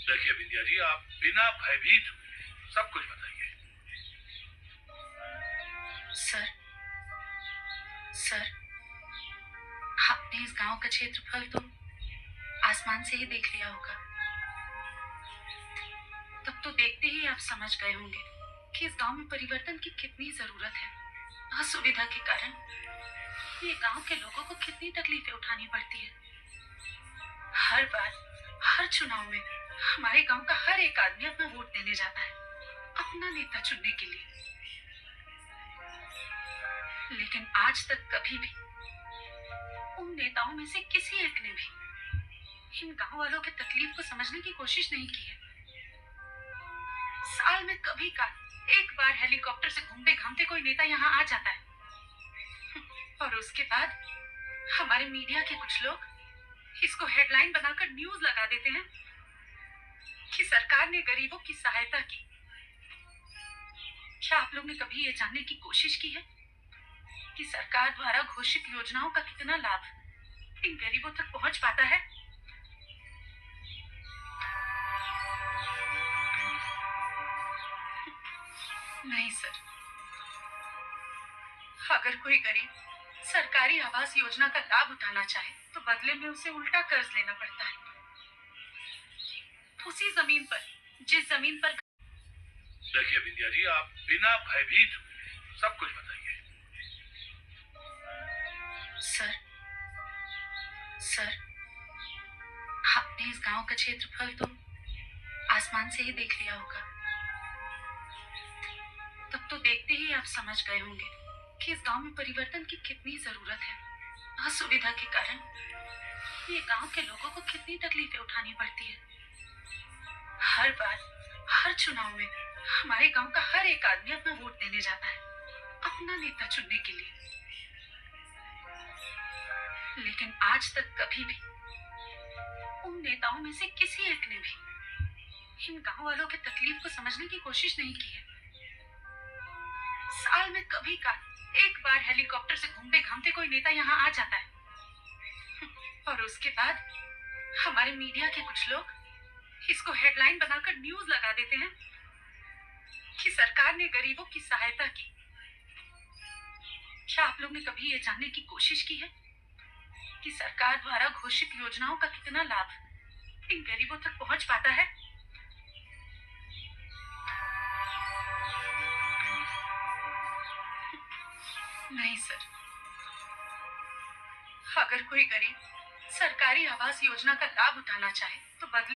देखिए विंध्या जी, आप बिना भयभीत हुए सब कुछ बताइए। सर सर, आपने इस गांव का क्षेत्रफल तो आसमान से ही देख लिया होगा। तब तो देखते ही आप समझ गए होंगे कि इस गांव में परिवर्तन की कितनी जरूरत है। असुविधा के कारण ये गांव के लोगों को कितनी तकलीफें उठानी पड़ती है। हर बार, हर चुनाव में हमारे गांव का हर एक आदमी अपना वोट देने जाता है, अपना नेता चुनने के लिए। लेकिन आज तक कभी भी उन नेताओं में से किसी एक ने भी इन गांव वालों की तकलीफ को समझने की कोशिश नहीं की है। साल में कभी का एक बार हेलीकॉप्टर से घूमते घामते कोई नेता यहाँ आ जाता है, और उसके बाद हमारे मीडिया के कुछ लोग इसको हेडलाइन बनाकर न्यूज लगा देते हैं कि सरकार ने गरीबों की सहायता की। क्या आप लोग ने कभी ये जानने की कोशिश की है कि सरकार द्वारा घोषित योजनाओं का कितना लाभ इन गरीबों तक पहुंच पाता है? नहीं सर, अगर कोई गरीब सरकारी आवास योजना का लाभ उठाना चाहे तो बदले में उसे उल्टा कर्ज लेना पड़ता है। उसी जमीन पर, जिस जमीन पर। देखिए विंध्या जी, आप बिना भयभीत हुए सब कुछ बताइए। सर सर, आपने इस गांव का क्षेत्रफल तो आसमान से ही देख लिया होगा। तब तो देखते ही आप समझ गए होंगे कि इस गांव में परिवर्तन की कितनी जरूरत है। असुविधा के कारण ये गांव के लोगों को कितनी तकलीफें उठानी पड़ती है। हर बार, हर चुनाव में हमारे गांव का हर एक आदमी अपना वोट देने जाता है, अपना नेता चुनने के लिए। लेकिन आज तक कभी भी उन नेताओं में से किसी एक ने भी इन गांव वालों की तकलीफ को समझने की कोशिश नहीं की है। साल में कभी का एक बार हेलीकॉप्टर से घूमते घामते कोई नेता यहाँ आ जाता है, और उसके बाद हमारे मीडिया के कुछ लोग इसको हेडलाइन बनाकर न्यूज लगा देते हैं कि सरकार ने गरीबों की सहायता की। क्या आप लोग ने कभी ये जानने की कोशिश की है कि सरकार द्वारा घोषित योजनाओं का कितना लाभ इन गरीबों तक पहुंच पाता है? नहीं सर, अगर कोई गरीब सरकारी आवास योजना का लाभ उठाना चाहे तो बदले